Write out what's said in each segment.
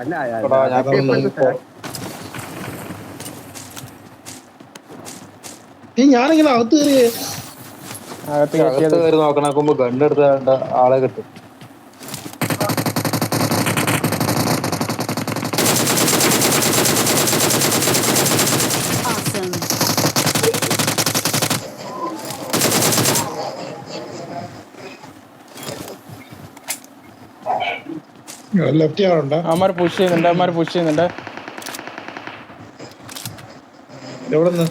അല്ല എടാ ഞാൻ അതൊക്കെ ഇപ്പോഴത്തെ ഞാനിങ്ങനെ അകത്ത് കയറിയേ. അകത്ത് കയറി നോക്കണാക്കുമ്പോ ഗണ്ണെടുത്ത ആളെ കിട്ടും. Awesome. ലെഫ്റ്റ് ആളുണ്ടോ? അവന്മാർ പുഷ് ചെയ്യുന്നുണ്ട്. എവിടെ നിന്ന്?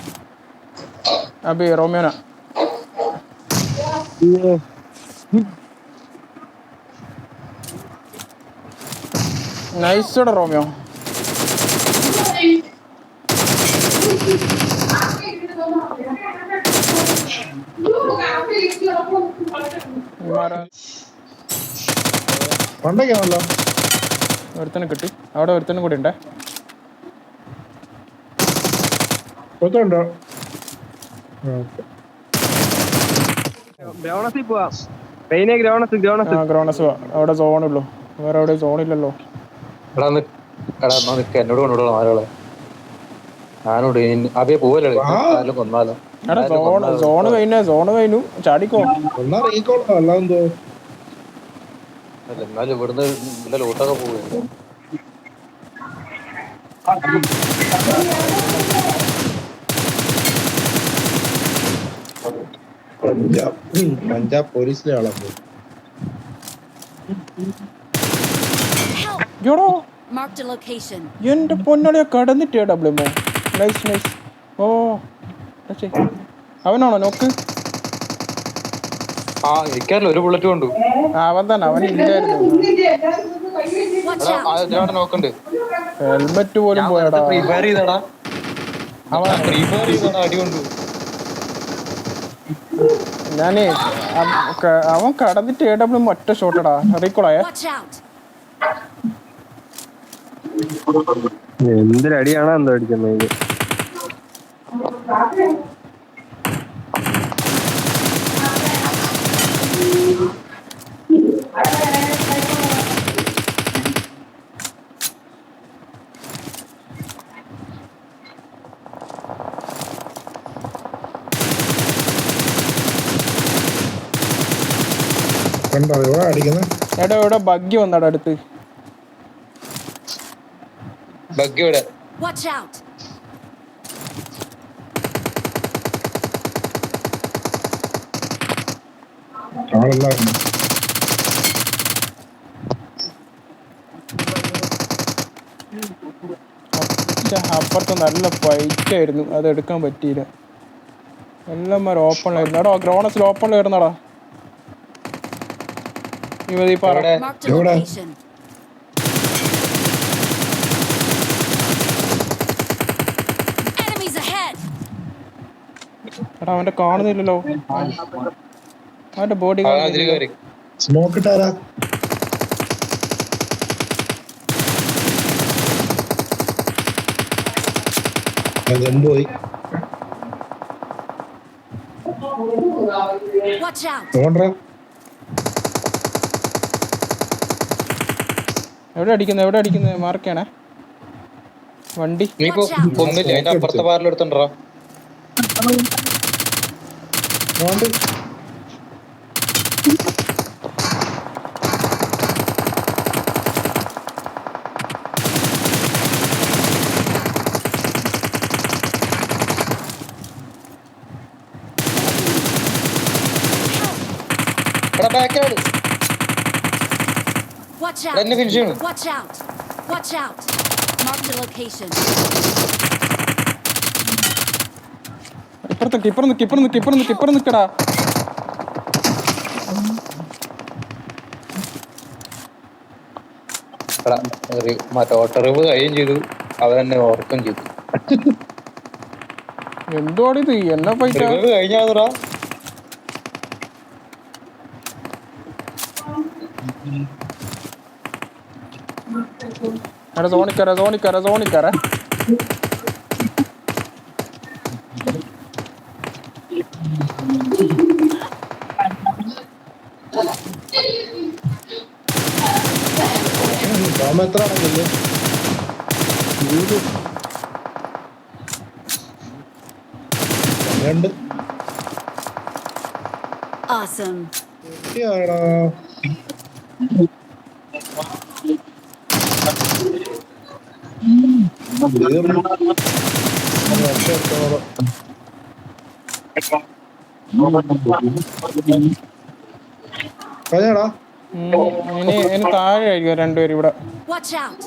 അബി റോമിയോന നൈസോടെ റോമിയോ. പണ്ടൊക്കെയാണല്ലോ ഒരുത്തനെ കിട്ടി. അവിടെ ഒരുത്തനും കൂടി ഉണ്ടേ. ഒത്തുണ്ടോ? ഗ്രൗണസിൽ പോവാം. ഗ്രോണസ് അവിടെ സോണുള്ളൂ, വേറെ അവിടെ സോണില്ലല്ലോ. എന്നോട് കൊണ്ടുവിടണം ആരോളെ. ഞാനോട് അബിയെ പോവല്ലേ കൊന്നാലോ. എടാ സോണ് കഴിഞ്ഞു ചാടിക്കോ. അല്ലാന്തോ എന്നാലും ഇവിടുന്ന് നല്ല ലോട്ടൊക്കെ പോവുകയാണ്. പഞ്ചാബ് പോലീസിലെ ആളാണ്. Marked a location. എന്റെ പൊന്നളിയെ കടന്നിട്ട് ഡബ്ല്യുമോ. നൈസ്. ഓ അവനാണോ നോക്ക്? എനിക്കറിയില്ല, ഒരു ബുള്ളറ്റ് കൊണ്ടു. അവൻ തന്നെ, അവൻ ഇല്ലായിരുന്നു. നോക്കണ്ട് ഹെൽമെറ്റ് പോലും പോയടാ. പ്രിപ്പയർ ചെയ്തടാ അടി കൊണ്ടു. ഞാനേ അവൻ കടന്നിട്ട് AW ഒറ്റ ഷോട്ടടാ. റീക്കോളായേ. എന്തൊരടിയാണോ എന്തോ അടിക്കുന്നത്. കണ്ടോ ഇവിടെ അടിക്കുന്നത്? എടാ ഇവിടെ ബഗ്ഗി വന്നടാ അടുത്ത്. ബഗ്ഗിയുടെ അപ്പുറത്ത് നല്ല ഫൈറ്റ് ആയിരുന്നു, അത് എടുക്കാൻ പറ്റിയില്ല. എല്ലാമാരും ഓപ്പണിലായിരുന്നു. എടാ ഗ്രോണസിൽ ഓപ്പണിലായിരുന്നടാ. എടാ അവന്റെ കാണുന്നില്ലല്ലോ, അവന്റെ ബോഡി കാണുന്നില്ല. സ്മോക്ക് ഇട്ടാരാ? പോയി എവിടെ അടിക്കുന്നത് മാർക്കാണേ വണ്ടി. അപ്പുറത്തെ പാറിലെടുത്തോണ്ടോ. Watch out. Marked a location. ഇപ്പുറം നിക്കടാ. ഓട്ടറിവ് കഴിയും ചെയ്തു, അവരെന്നെ ഓർക്കും ചെയ്തു. എന്തോടിത് എന്നാ ഫൈറ്റാ കഴിഞ്ഞാ. എടാ സോണിക്കറ. എത്ര ആണെങ്കിലും രണ്ട് Awesome. ാടാ പറഞ്ഞാടാ ഇനി താഴെ ആയിരിക്കും രണ്ടുപേരും ഇവിടെ. Watch out.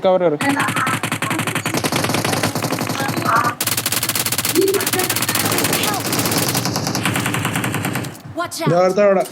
കവർ കയറി. Watch out. ഇതാ അടുത്ത അവിടെ